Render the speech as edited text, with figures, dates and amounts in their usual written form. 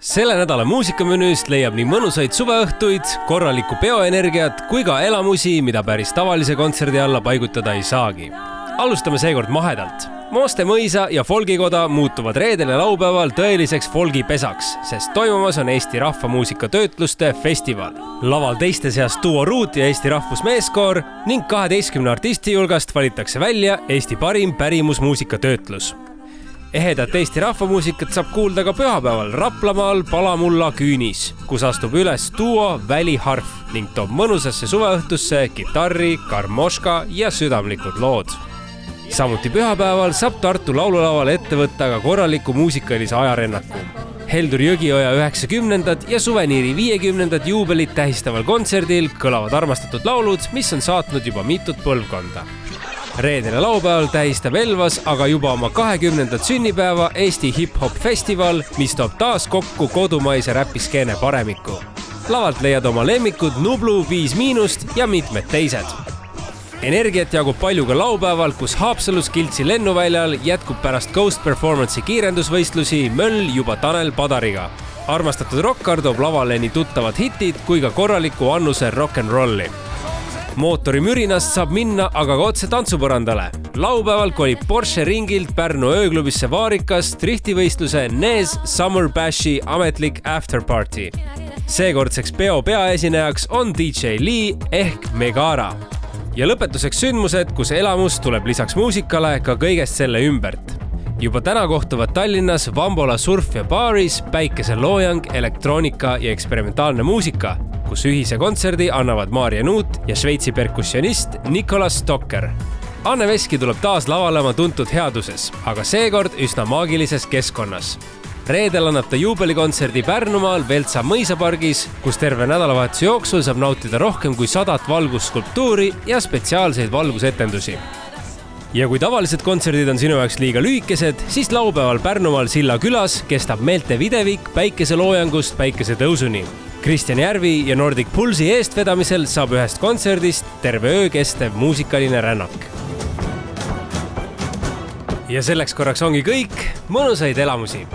Selle nädala muusikamenüüst leiab nii mõnusaid suveõhtuid, korralikku peoenergiat kui ka elamusi, mida päris tavalise kontserdi alla paigutada ei saagi. Alustame seekord mahedalt. Mooste mõisa ja folgikoda muutuvad reedel ja laupäeval tõeliseks folgipesaks, sest toimumas on Eesti rahvamuusika töötluste festival. Laval teiste seas Duo Root ja Eesti rahvusmeeskoor ning 12 artisti julgast valitakse välja Eesti parim pärimusmuusika töötlus. Ehedat Eesti rahvamuusikat saab kuulda ka pühapäeval Raplamaal Palamulla Küünis, kus astub üles duo Väliharf ning toob mõnusasse suveõhtusse kitarri, karmoška ja südamlikud lood. Samuti pühapäeval saab Tartu laululaval ette võtta ka korraliku muusikalise ajarennaku. Heldur Jõgioja 90. ja Suveniiri 50. juubelit tähistaval kontserdil kõlavad armastatud laulud, mis on saatnud juba mitut põlvkonda. Reedel ja laupäeval tähistab Elvas aga juba oma 20. sünnipäeva Eesti hip-hop festival, mis toob taas kokku kodumaise räpiskeene paremiku. Lavalt leiad oma lemmikud Nublu, 5- ja mitmed teised. Energiat jagub palju ka laupäeval, kus Haapsalus Kiltsi lennuväljal jätkub pärast Ghost Performance'i kiirendusvõistlusi möll juba Tanel Padariga. Armastatud rokkar toob lavale nii tuttavad hitid kui ka korraliku annuse rock'n'rolli. Mootori mürinast saab minna aga ka otse tantsupõrandale. Laupäeval kolib Porsche ringilt Pärnu ööklubisse Vaarikas driftivõistluse NES Summer Bashi ametlik afterparty. Seekordseks peo peaesinejaks on DJ Lee ehk Megara. Ja lõpetuseks sündmused, kus elamus tuleb lisaks muusikale ka kõigest selle ümbert. Juba täna kohtuvad Tallinnas Vambola surf ja baaris päikeseloojang, elektroonika ja eksperimentaalne muusika, kus ühise kontserdi annavad Maarja Nuut ja Šveitsi perkussionist Nicolas Stocker. Anne Veski tuleb taas lavale oma tuntud headuses, aga seekord üsna maagilises keskkonnas. Reedel annab ta juubelikontserdi Pärnumaal Veltsa mõisapargis, kus terve nädalavahetuse jooksul saab nautida rohkem kui 100 valgusskulptuuri ja spetsiaalseid valgusetendusi. Ja kui tavalised kontserdid on sinu jaoks liiga lühikesed, siis laupäeval Pärnumaal Silla külas kestab Meelte Videvik päikeseloojangust päikesetõusuni. Kristjan Järvi ja Nordic Pulsi eestvedamisel saab ühest kontserdist terve öö kestev muusikaline rännak. Ja selleks korraks ongi kõik, mõnusaid elamusi!